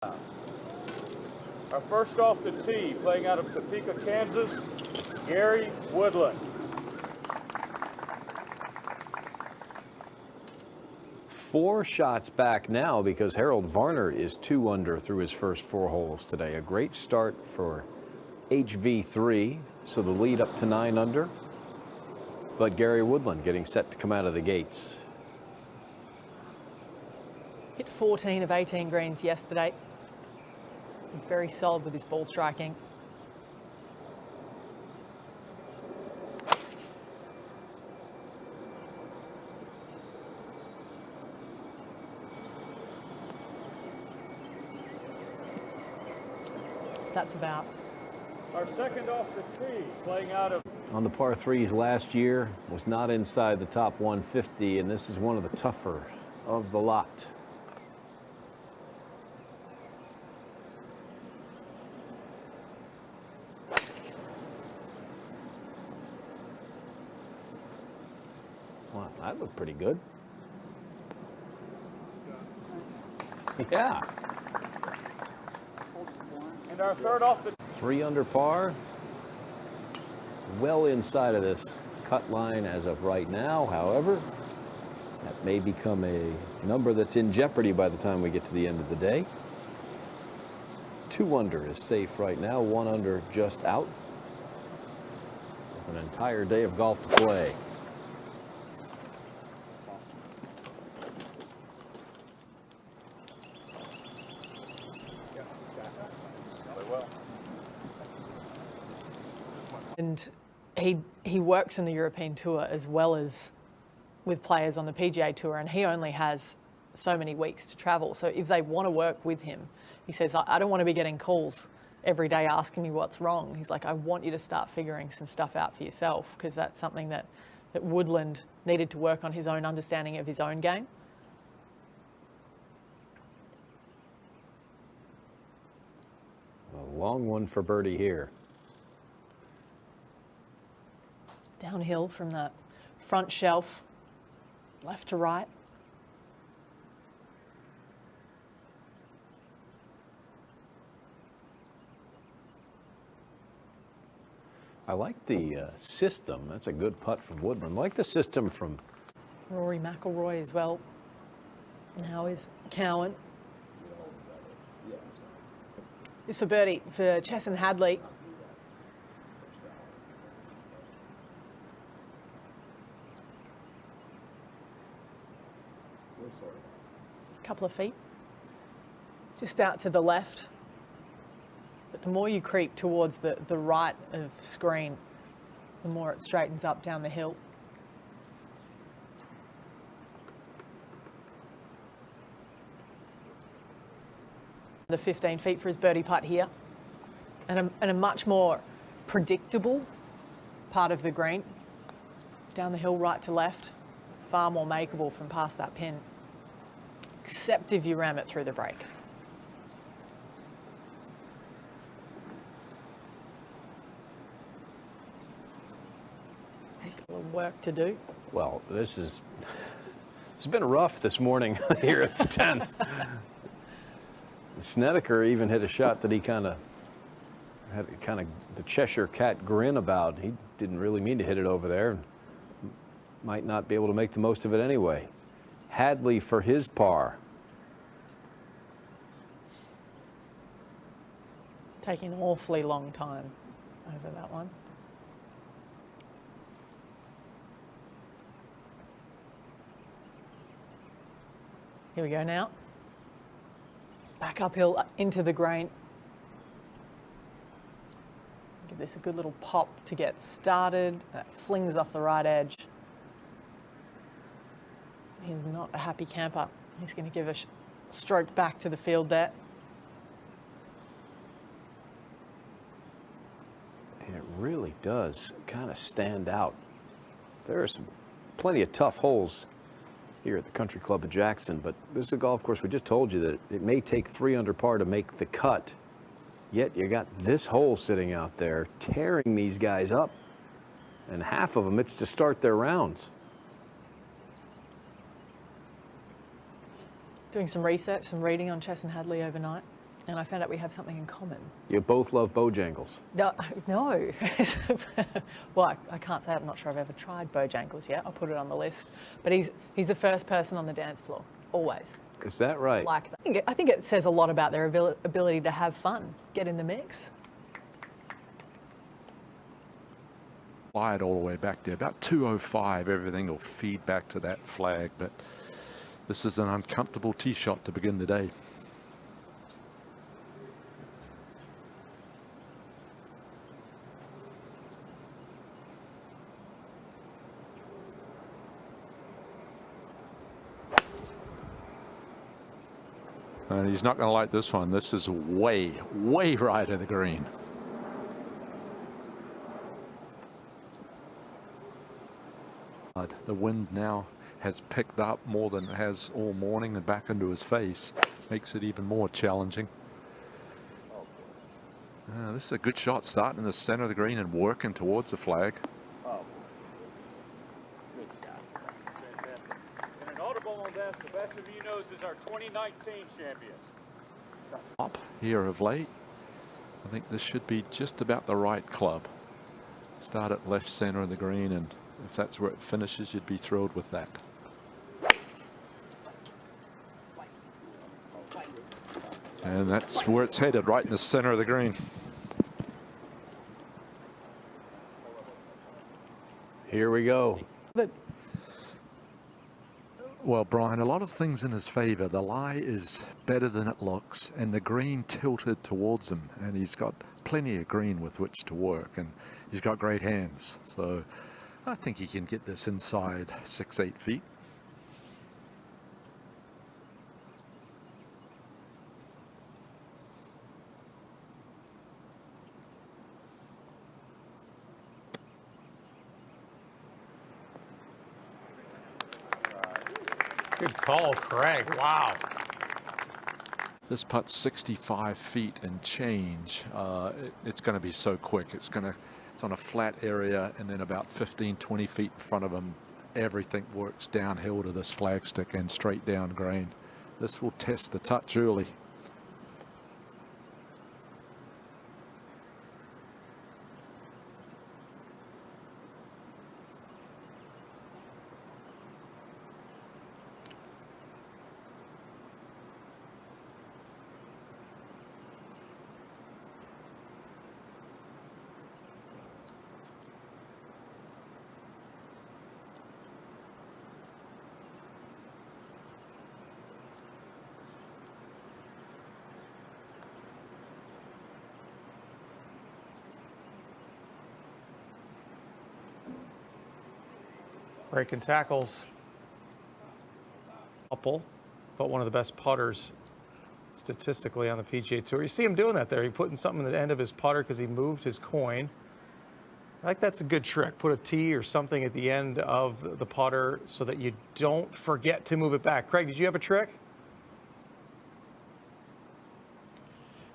Our first off the tee, playing out of Topeka, Kansas, GaryWoodland. Four shots back now because Harold Varner is 2 under through his first 4 holes today. A great start for HV3, so the lead up to 9 under. But GaryWoodland getting set to come out of the gates. Hit 14 of 18 greens yesterday. Very solid with his ball striking. That's about. Our second off the tee, playing out of. On the par 3s last year, was not inside the top 150, and this is one of the tougher of the lot. Wow, that looked pretty good. Yeah. And our third off the. 3 under par. Well inside of this cut line as of right now. However, that may become a number that's in jeopardy by the time we get to the end of the day. 2 under is safe right now. 1 under just out. With an entire day of golf to play. And he works in the European Tour as well as with players on the PGA Tour, and he only has so many weeks to travel. So if they want to work with him, he says, I don't want to be getting calls every day asking me what's wrong. He's like, I want you to start figuring some stuff out for yourself, because that's something that Woodland needed to work on, his own understanding of his own game. A long one for birdie here. Downhill from the front shelf, left to right. I like the system. That's a good putt from Woodland. I like the system from Rory McIlroy as well. Now is Cowan. This for birdie for Chesson Hadley. Couple of feet, just out to the left. But the more you creep towards the right of screen, the more it straightens up down the hill. The 15 feet for his birdie putt here, and a much more predictable part of the green. Down the hill, right to left, far more makeable from past that pin. Except if you ram it through the break. He's got a little work to do. Well, it's been rough this morning here at the 10th. Snedeker even hit a shot that he kind of had the Cheshire Cat grin about. He didn't really mean to hit it over there. Might not be able to make the most of it anyway. Hadley for his par. Taking an awfully long time over that one. Here we go now. Back uphill into the green. Give this a good little pop to get started. That flings off the right edge. He's not a happy camper. He's going to give a stroke back to the field there. And it really does kind of stand out. There are plenty of tough holes here at the Country Club of Jackson, but this is a golf course. We just told you that it may take 3 under par to make the cut, yet you got this hole sitting out there tearing these guys up, and half of them it's to start their rounds. Doing some research, some reading on Chesson Hadley overnight. And I found out we have something in common. You both love Bojangles. No, no. Well, I can't say I'm not sure I've ever tried Bojangles yet. I'll put it on the list. But he's the first person on the dance floor, always. Is that right? Like that. I think it says a lot about their ability to have fun, get in the mix. Slide all the way back there, about 205, everything will feed back to that flag, but this is an uncomfortable tee shot to begin the day. And he's not going to like this one. This is way, way right of the green. The wind now has picked up more than it has all morning and back into his face. Makes it even more challenging. This is a good shot, starting in the center of the green and working towards the flag. Oh, good shot. Fantastic. And an audible on that, Sebastian Munoz is our 2019 champion. Up here of late. I think this should be just about the right club. Start at left center of the green, and if that's where it finishes, you'd be thrilled with that. And that's where it's headed, right in the center of the green. Here we go. Well, Brian, a lot of things in his favor. The lie is better than it looks, and the green tilted towards him, and he's got plenty of green with which to work, and he's got great hands. So I think he can get this inside 6-8 feet. Good call, Craig. Wow. This putt's 65 feet and change. It's going to be so quick. It's on a flat area, and then about 15-20 feet in front of him, everything works downhill to this flagstick and straight down green. This will test the touch early. Breaking tackles. Couple, but one of the best putters statistically on the PGA Tour. You see him doing that there. He putting something at the end of his putter because he moved his coin. I think that's a good trick. Put a T or something at the end of the putter so that you don't forget to move it back. Craig, did you have a trick?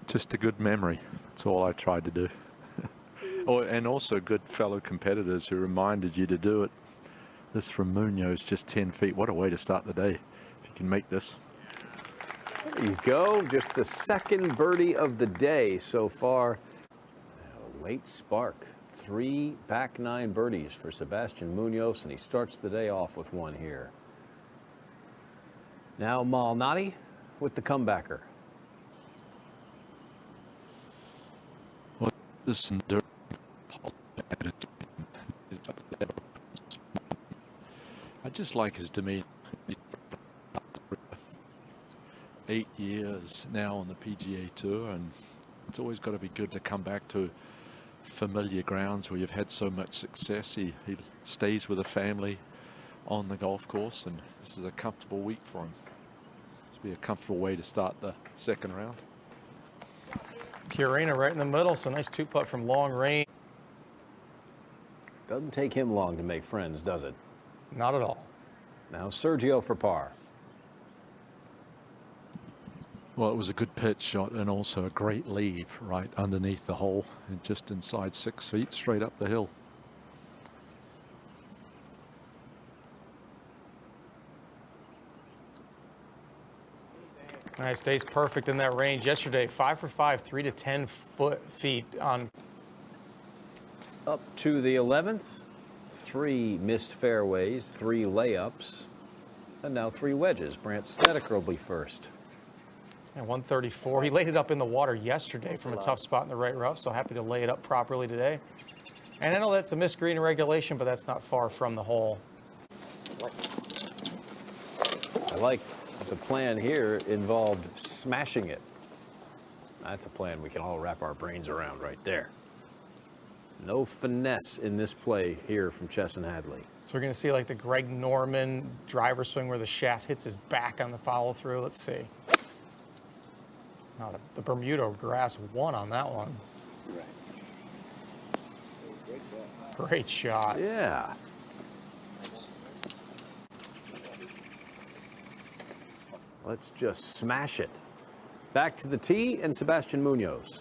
Just a good memory. That's all I tried to do. And also good fellow competitors who reminded you to do it. This from Munoz, just 10 feet. What a way to start the day, if you can make this. There you go. Just the second birdie of the day so far. A late spark. 3 back 9 birdies for Sebastian Munoz, and he starts the day off with one here. Now Malnati with the comebacker. Well, this enduring attitude. I just like his demeanor. 8 years now on the PGA Tour, and it's always got to be good to come back to familiar grounds where you've had so much success. He stays with a family on the golf course, and this is a comfortable week for him. This will be a comfortable way to start the second round. Purina right in the middle, so nice 2-putt from long range. Doesn't take him long to make friends, does it? Not at all. Now Sergio for par. Well, it was a good pitch shot and also a great leave right underneath the hole and just inside 6 feet straight up the hill. Nice, stays perfect in that range. Yesterday, 5 for 5, 3 to 10 feet on. Up to the 11th, 3 missed fairways, 3 layups, and now 3 wedges. Brant Snedeker will be first. And 134. He laid it up in the water yesterday from a tough spot in the right rough, so happy to lay it up properly today. And I know that's a missed green in regulation, but that's not far from the hole. I like the plan here involved smashing it. That's a plan we can all wrap our brains around right there. No finesse in this play here from Chesson Hadley. So we're going to see like the Greg Norman driver swing where the shaft hits his back on the follow through. Let's see. Now the Bermuda grass won on that one. Great shot. Yeah. Let's just smash it. Back to the tee and Sebastian Munoz.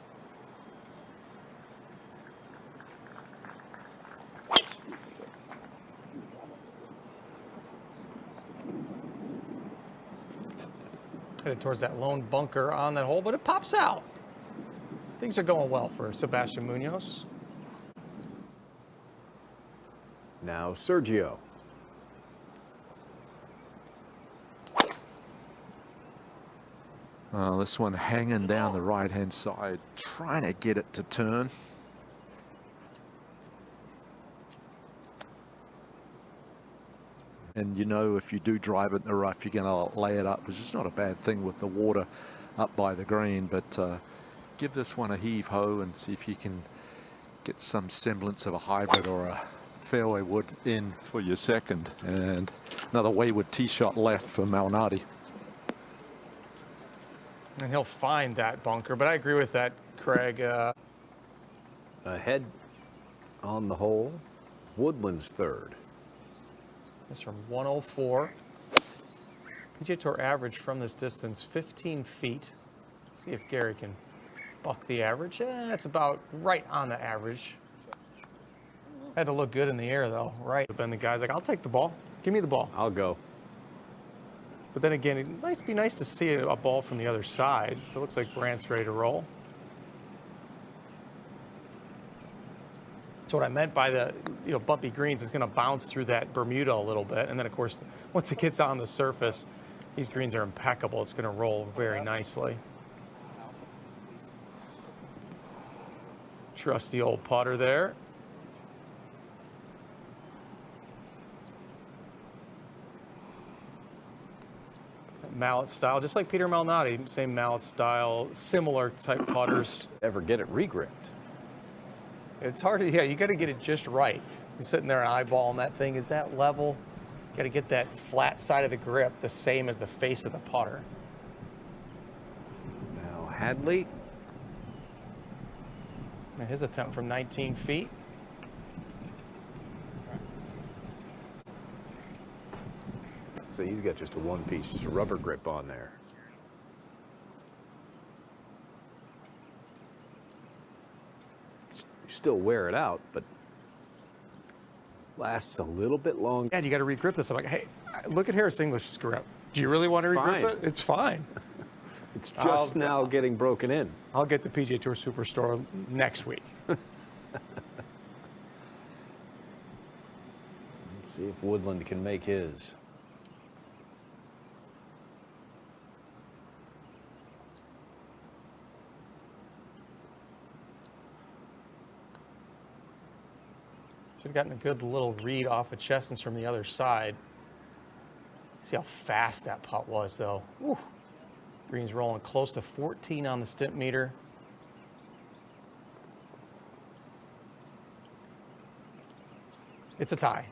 Headed towards that lone bunker on that hole, but it pops out. Things are going well for Sebastian Munoz. Now Sergio. This one hanging down the right-hand side, trying to get it to turn. And you know, if you do drive it in the rough, you're going to lay it up, which is not a bad thing with the water up by the green. But give this one a heave-ho and see if you can get some semblance of a hybrid or a fairway wood in for your second. And another wayward tee shot left for Malnati. And he'll find that bunker, but I agree with that, Craig. Ahead on the hole, Woodland's third. This from 104. PGA Tour average from this distance, 15 feet. Let's see if Gary can buck the average. It's about right on the average. Had to look good in the air, though, right? But then the guy's like, I'll take the ball. Give me the ball. I'll go. But then again, it might be nice to see a ball from the other side. So it looks like Brant's ready to roll. So what I meant by the bumpy greens is going to bounce through that Bermuda a little bit. And then, of course, once it gets on the surface, these greens are impeccable. It's going to roll very nicely. Trusty old putter there. Mallet style, just like Peter Malnati, same mallet style, similar type putters. Ever get it regripped? It's hard to, you got to get it just right. You're sitting there eyeballing that thing. Is that level? Got to get that flat side of the grip the same as the face of the putter. Now Hadley. And his attempt from 19 feet. So he's got just a one piece, just a rubber grip on there. Still wear it out, but lasts a little bit long. Dad, you got to regrip this. I'm like, hey, look at Harris English's grip. Do you really want to regrip it? It's fine. It's just now getting broken in. I'll get the PGA Tour Superstore next week. Let's see if Woodland can make his. Should have gotten a good little read off of Chesson's from the other side. See how fast that putt was, though. Woo. Green's rolling close to 14 on the stimp meter. It's a tie.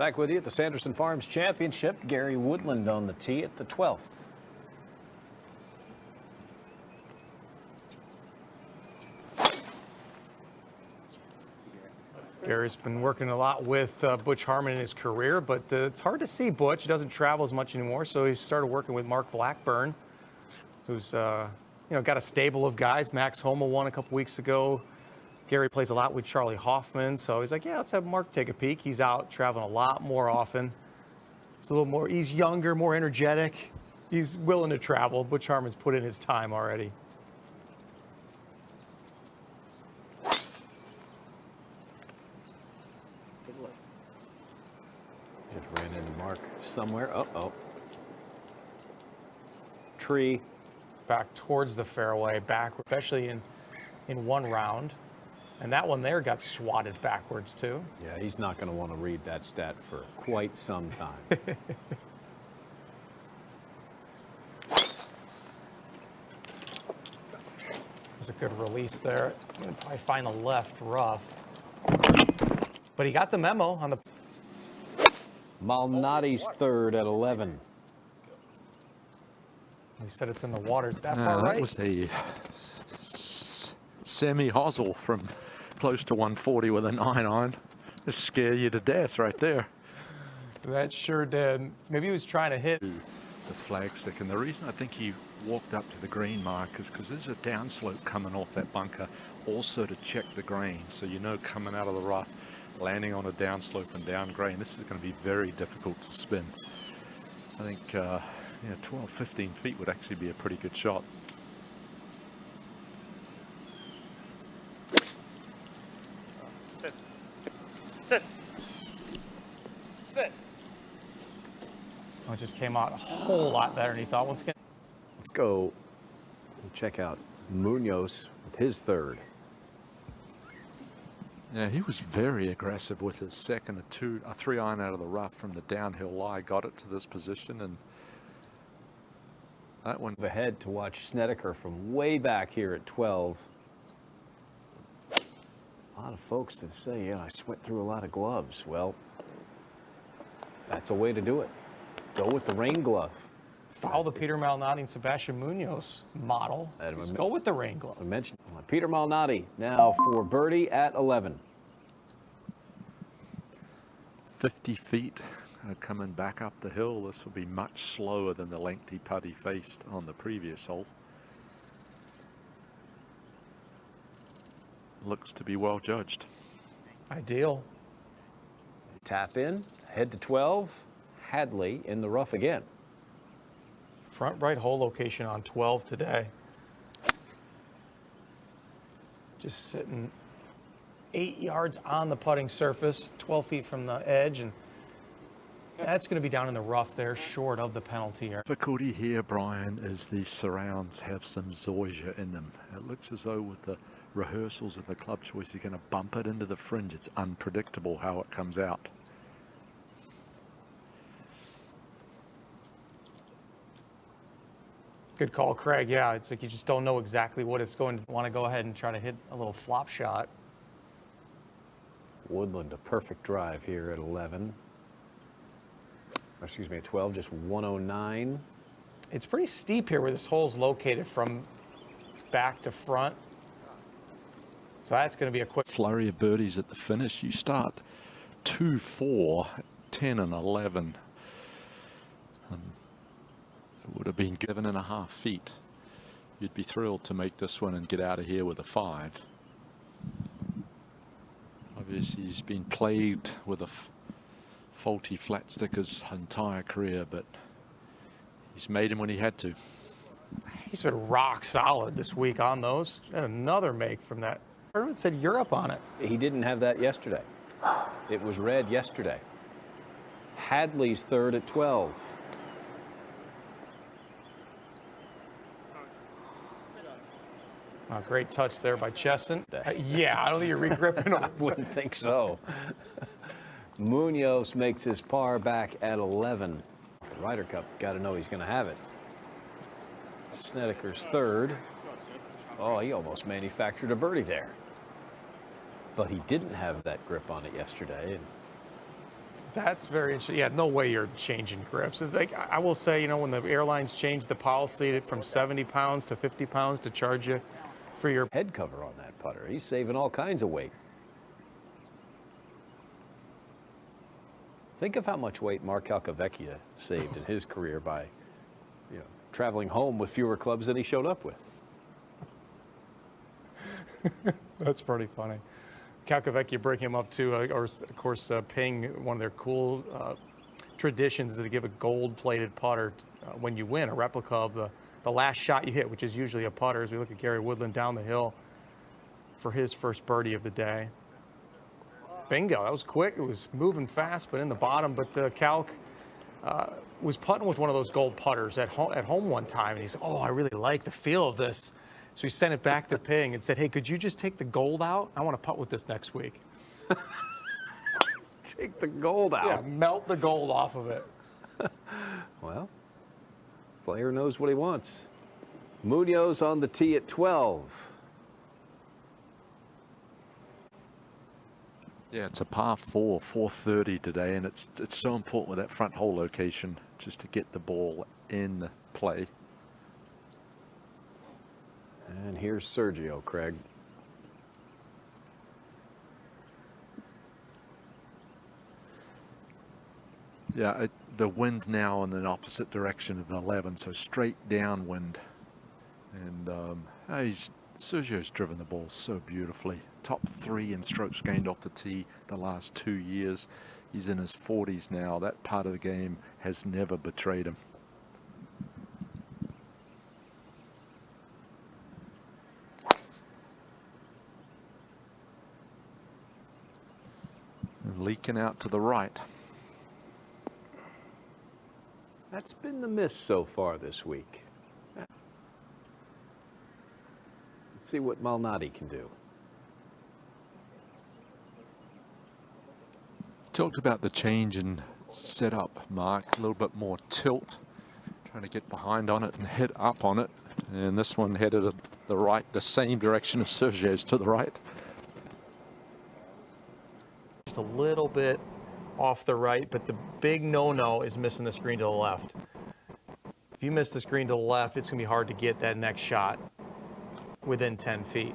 Back with you at the Sanderson Farms Championship. Gary Woodland on the tee at the 12th. Gary's been working a lot with Butch Harmon in his career, but it's hard to see Butch. He doesn't travel as much anymore, so he started working with Mark Blackburn, who's got a stable of guys. Max Homa won a couple weeks ago. Gary plays a lot with Charlie Hoffman, so he's like, yeah, let's have Mark take a peek. He's out traveling a lot more often. It's a little more, he's younger, more energetic. He's willing to travel. Butch Harmon's put in his time already. Just ran into Mark somewhere. Uh-oh. Tree. Back towards the fairway, back, especially in one round. And that one there got swatted backwards, too. Yeah, he's not going to want to read that stat for quite some time. There's a good release there. He'll probably find the left rough. But he got the memo on the... Malnati's third at 11. He said it's in the waters that far right. That was a semi-hosel from close to 140 with a 9-iron. Just scare you to death right there. That sure did. Maybe he was trying to hit The flagstick, and the reason I think he walked up to the green mark is because there's a downslope coming off that bunker, also to check the grain. So you know, coming out of the rough, landing on a downslope and down grain, this is going to be very difficult to spin. I think 12, 15 feet would actually be a pretty good shot. Sit. Sit. Sit. Oh, it just came out a whole lot better than he thought. Once again, Let's go check out Munoz with his third. Yeah, he was very aggressive with his second, a 3-iron out of the rough from the downhill lie, got it to this position, and that one. Ahead to watch Snedeker from way back here at 12. A lot of folks that say, yeah, I sweat through a lot of gloves. Well, that's a way to do it. Go with the rain glove. follow the Peter Malnati and Sebastian Munoz model. Just go with the rain glove. I mentioned Peter Malnati now for birdie at 11. 50 feet coming back up the hill. This will be much slower than the lengthy putt he faced on the previous hole. Looks to be well judged. Ideal. Tap in, head to 12. Hadley in the rough again. Front right hole location on 12 today. Just sitting 8 yards on the putting surface, 12 feet from the edge, and that's going to be down in the rough there, short of the penalty area. Difficulty here, Brian, is the surrounds have some zoysia in them. It looks as though with the rehearsals and the club choice, you're going to bump it into the fringe. It's unpredictable how it comes out. Good call, Craig. Yeah, it's like you just don't know exactly what it's going to want to go ahead and try to hit a little flop shot. Woodland, a perfect drive here at 11. Excuse me, at 12, just 109. It's pretty steep here where this hole's located from back to front. So that's going to be a quick Flurry of birdies at the finish. You start 2, 4, 10 and 11. It would have been 7.5 feet. You'd be thrilled to make this one and get out of here with a 5. Obviously, he's been plagued with faulty flat stick his entire career, but he's made him when he had to. He's been rock solid this week on those. And another make from that. It said Europe on it. He didn't have that yesterday. It was red yesterday. Hadley's third at 12. Great touch there by Chesson. Yeah, I don't think you're regripping him. I wouldn't think so. Munoz makes his par back at 11. The Ryder Cup, got to know he's going to have it. Snedeker's third. Oh, he almost manufactured a birdie there. But he didn't have that grip on it yesterday. And That's very interesting. Yeah, no way you're changing grips. It's like, I will say, you know, when the airlines changed the policy from 70 pounds to 50 pounds to charge you for your Head cover on that putter. He's saving all kinds of weight. Think of how much weight Mark Calcavecchia saved in his career by, you know, traveling home with fewer clubs than he showed up with. That's pretty funny. Calcavecchia bring him up to, or of course, paying one of their cool traditions is to give a gold-plated putter when you win, a replica of the last shot you hit, which is usually a putter. As we look at Gary Woodland down the hill for his first birdie of the day. Bingo, that was quick. It was moving fast, but in the bottom. But Calc was putting with one of those gold putters at home one time, and he said, "Oh, I really like the feel of this." So he sent it back to Ping and said, "Hey, could you just take the gold out? I want to putt with this next week." Take the gold out. Yeah, melt the gold off of it. Well, player knows what he wants. Munoz on the tee at 12. Yeah, it's a par 4, 430 today, and it's so important with that front hole location just to get the ball in play. And here's Sergio, Craig. Yeah, the wind now in the opposite direction of an 11, so straight downwind. And Sergio's driven the ball so beautifully. Top 3 in strokes gained off the tee the last 2 years. He's in his 40s now. That part of the game has never betrayed him. And leaking out to the right. That's been the miss so far this week. Let's see what Malnati can do. Talked about the change in setup, Mark. A little bit more tilt, trying to get behind on it and hit up on it. And this one headed at the right, the same direction as Sergio's, to the right. Just a little bit off the right, but the big no-no is missing the screen to the left. If you miss the screen to the left, it's going to be hard to get that next shot within 10 feet.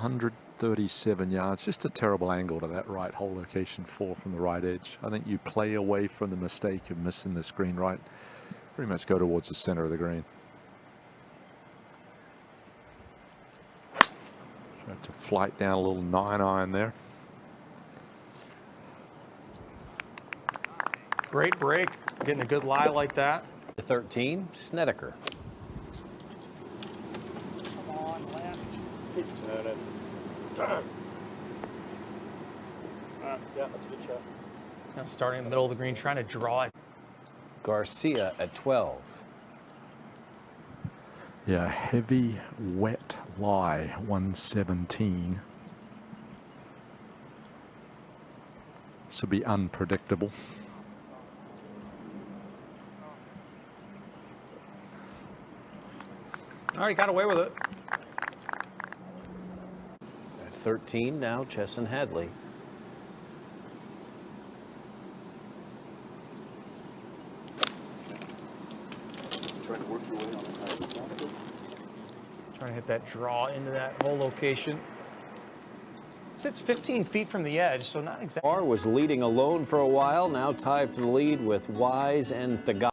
.137 yards, just a terrible angle to that right hole location 4 from the right edge. I think you play away from the mistake of missing the screen right. Pretty much go towards the center of the green. Tried to flight down a little 9-iron there. Great break, getting a good lie like that. 13, Snedeker. Come on, left. Keep turning. Yeah, that's a good shot. Now starting in the middle of the green, trying to draw it. Garcia at 12. Yeah, heavy, wet lie, 117. This will be unpredictable. All right, got away with it. At 13 now, Chesson Hadley. Trying to work your way on the side. Trying to hit that draw into that hole location. Sits 15 feet from the edge, so not exactly. Barr was leading alone for a while, now tied for the lead with Wise and Thagard.